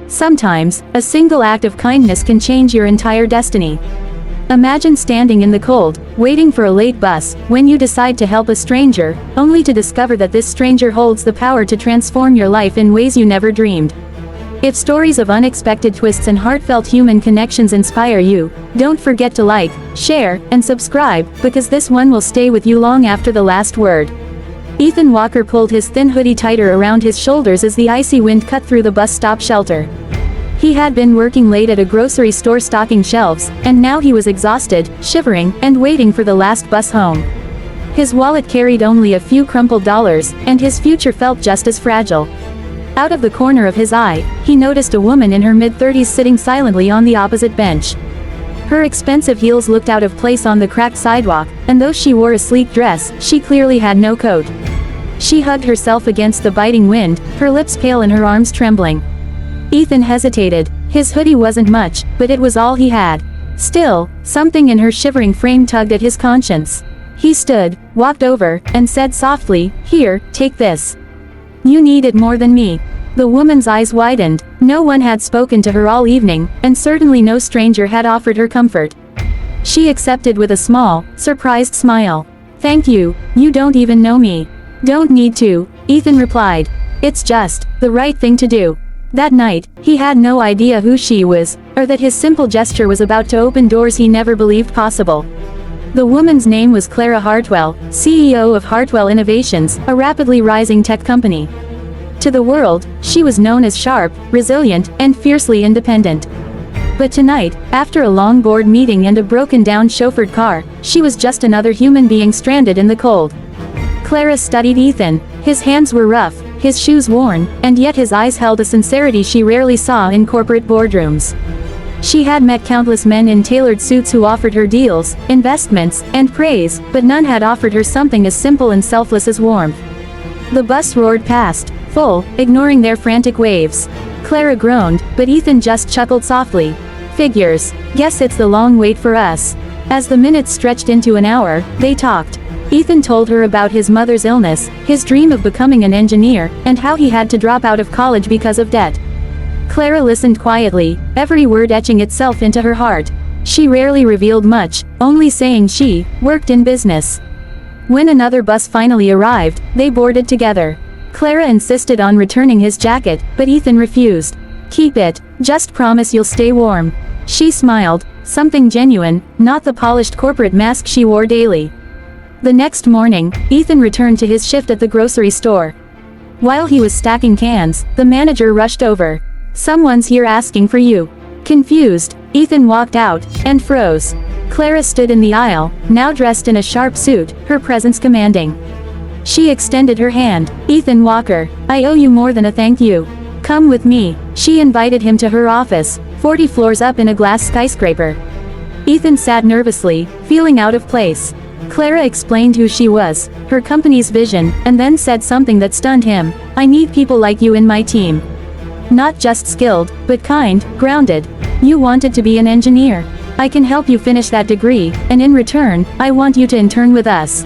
Sometimes, a single act of kindness can change your entire destiny. Imagine standing in the cold, waiting for a late bus, when you decide to help a stranger, only to discover that this stranger holds the power to transform your life in ways you never dreamed. If stories of unexpected twists and heartfelt human connections inspire you, don't forget to like, share, and subscribe, because this one will stay with you long after the last word. Ethan Walker pulled his thin hoodie tighter around his shoulders as the icy wind cut through the bus stop shelter. He had been working late at a grocery store stocking shelves, and now he was exhausted, shivering, and waiting for the last bus home. His wallet carried only a few crumpled dollars, and his future felt just as fragile. Out of the corner of his eye, he noticed a woman in her mid-30s sitting silently on the opposite bench. Her expensive heels looked out of place on the cracked sidewalk, and though she wore a sleek dress, she clearly had no coat. She hugged herself against the biting wind, her lips pale and her arms trembling. Ethan hesitated. His hoodie wasn't much, but it was all he had. Still, something in her shivering frame tugged at his conscience. He stood, walked over, and said softly, "Here, take this. You need it more than me." The woman's eyes widened. No one had spoken to her all evening, and certainly no stranger had offered her comfort. She accepted with a small, surprised smile. "Thank you, you don't even know me." "Don't need to," Ethan replied. "It's just the right thing to do." That night, he had no idea who she was, or that his simple gesture was about to open doors he never believed possible. The woman's name was Clara Hartwell, CEO of Hartwell Innovations, a rapidly rising tech company. To the world, she was known as sharp, resilient, and fiercely independent. But tonight, after a long board meeting and a broken-down chauffeured car, she was just another human being stranded in the cold. Clara studied Ethan. His hands were rough, his shoes worn, and yet his eyes held a sincerity she rarely saw in corporate boardrooms. She had met countless men in tailored suits who offered her deals, investments, and praise, but none had offered her something as simple and selfless as warmth. The bus roared past, full, ignoring their frantic waves. Clara groaned, but Ethan just chuckled softly. "Figures. Guess it's the long wait for us." As the minutes stretched into an hour, they talked. Ethan told her about his mother's illness, his dream of becoming an engineer, and how he had to drop out of college because of debt. Clara listened quietly, every word etching itself into her heart. She rarely revealed much, only saying she worked in business. When another bus finally arrived, they boarded together. Clara insisted on returning his jacket, but Ethan refused. "Keep it, just promise you'll stay warm." She smiled, something genuine, not the polished corporate mask she wore daily. The next morning, Ethan returned to his shift at the grocery store. While he was stacking cans, the manager rushed over. "Someone's here asking for you." Confused, Ethan walked out, and froze. Clara stood in the aisle, now dressed in a sharp suit, her presence commanding. She extended her hand. "Ethan Walker, I owe you more than a thank you. Come with me." She invited him to her office, 40 floors up in a glass skyscraper. Ethan sat nervously, feeling out of place. Clara explained who she was, her company's vision, and then said something that stunned him. "I need people like you in my team. Not just skilled, but kind, grounded. You wanted to be an engineer. I can help you finish that degree, and in return, I want you to intern with us."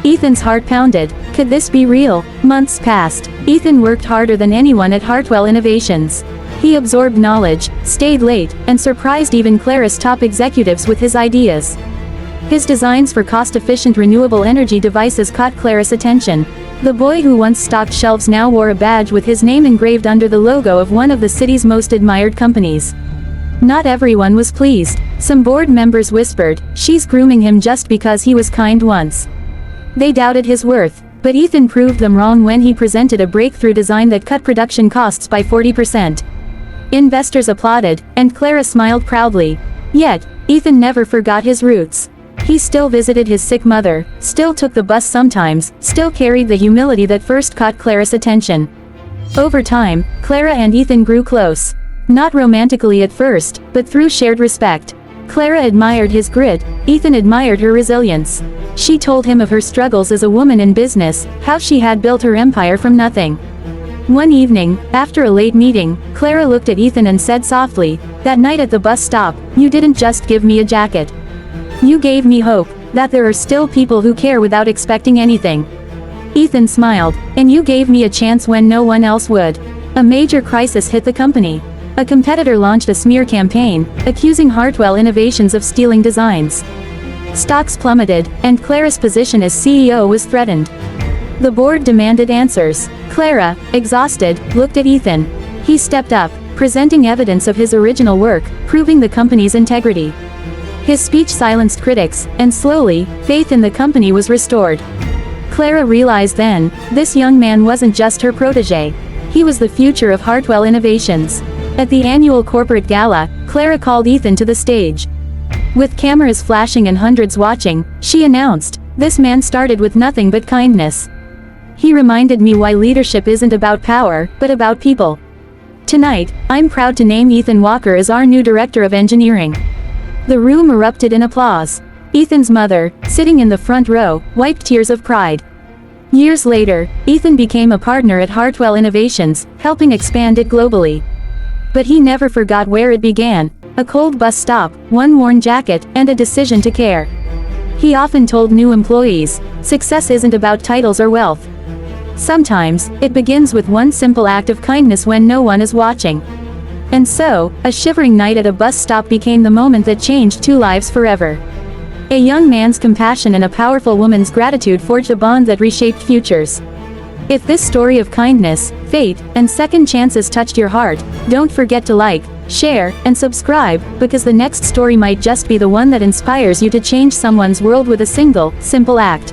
Ethan's heart pounded. Could this be real? Months passed. Ethan worked harder than anyone at Hartwell Innovations. He absorbed knowledge, stayed late, and surprised even Clara's top executives with his ideas. His designs for cost-efficient renewable energy devices caught Clara's attention. The boy who once stocked shelves now wore a badge with his name engraved under the logo of one of the city's most admired companies. Not everyone was pleased. Some board members whispered, "She's grooming him just because he was kind once." They doubted his worth, but Ethan proved them wrong when he presented a breakthrough design that cut production costs by 40%. Investors applauded, and Clara smiled proudly. Yet, Ethan never forgot his roots. He still visited his sick mother, still took the bus sometimes, still carried the humility that first caught Clara's attention. Over time, Clara and Ethan grew close. Not romantically at first, but through shared respect. Clara admired his grit, Ethan admired her resilience. She told him of her struggles as a woman in business, how she had built her empire from nothing. One evening, after a late meeting, Clara looked at Ethan and said softly, "That night at the bus stop, you didn't just give me a jacket. You gave me hope, that there are still people who care without expecting anything." Ethan smiled. "And you gave me a chance when no one else would." A major crisis hit the company. A competitor launched a smear campaign, accusing Hartwell Innovations of stealing designs. Stocks plummeted, and Clara's position as CEO was threatened. The board demanded answers. Clara, exhausted, looked at Ethan. He stepped up, presenting evidence of his original work, proving the company's integrity. His speech silenced critics, and slowly, faith in the company was restored. Clara realized then, this young man wasn't just her protege. He was the future of Hartwell Innovations. At the annual corporate gala, Clara called Ethan to the stage. With cameras flashing and hundreds watching, she announced, "This man started with nothing but kindness. He reminded me why leadership isn't about power, but about people. Tonight, I'm proud to name Ethan Walker as our new Director of Engineering." The room erupted in applause. Ethan's mother, sitting in the front row, wiped tears of pride. Years later, Ethan became a partner at Hartwell Innovations, helping expand it globally. But he never forgot where it began: a cold bus stop, one worn jacket, and a decision to care. He often told new employees, success isn't about titles or wealth. Sometimes, it begins with one simple act of kindness when no one is watching. And so, a shivering night at a bus stop became the moment that changed two lives forever. A young man's compassion and a powerful woman's gratitude forged a bond that reshaped futures. If this story of kindness, faith, and second chances touched your heart, don't forget to like, share, and subscribe, because the next story might just be the one that inspires you to change someone's world with a single, simple act.